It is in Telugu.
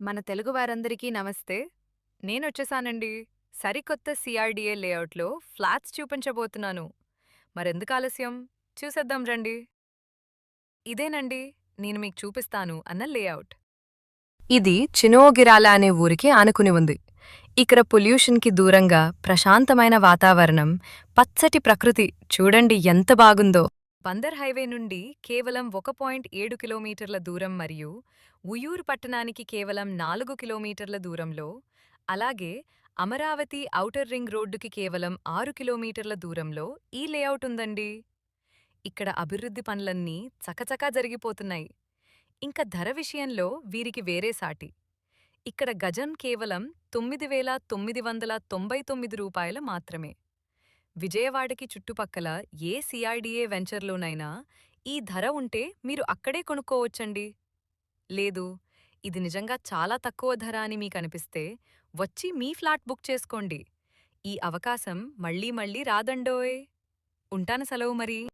మన తెలుగు వారందరికీ నమస్తే. నేనొచ్చేసానండి. సరికొత్త సిఆర్‌డిఏ లేఅవుట్‌లో ఫ్లాట్స్ చూపించబోతున్నాను. మరెందుకు ఆలస్యం? చూసేద్దాం రండి. ఇదేనండి నేను మీకు చూపిస్తాను అన్న లేఅవుట్. ఇది చినోగిరాల అనే ఊరికి ఆనుకుని ఉంది. ఇక్కడ పొల్యూషన్‌కి దూరంగా ప్రశాంతమైన వాతావరణం, పచ్చటి ప్రకృతి చూడండి ఎంత బాగుందో. బందర్ హైవే నుండి కేవలం 1.7 కిలోమీటర్ల దూరం మరియు ఉయూర్ పట్టణానికి కేవలం 4 కిలోమీటర్ల దూరంలో, అలాగే అమరావతి ఔటర్ రింగ్ రోడ్డుకి కేవలం 6 కిలోమీటర్ల దూరంలో ఈ లేఅవుట్ ఉందండి. ఇక్కడ అభివృద్ధి పనులన్నీ చకచకా జరిగిపోతున్నాయి. ఇంక ధర విషయంలో వీరికి వేరే సాటి. ఇక్కడ గజం కేవలం 9,999 రూపాయలు మాత్రమే. విజయవాడకి చుట్టుపక్కల ఏ సిఆర్‌డిఏ వెంచర్‌లోనైనా ఈ ధర ఉంటే మీరు అక్కడే కొనుక్కోవచ్చండి. లేదు, ఇది నిజంగా చాలా తక్కువ ధర అని మీకనిపిస్తే వచ్చి మీ ఫ్లాట్ బుక్ చేసుకోండి. ఈ అవకాశం మళ్ళీ మళ్ళీ రాదండోయ్! ఉంటాను సెలవు మరి.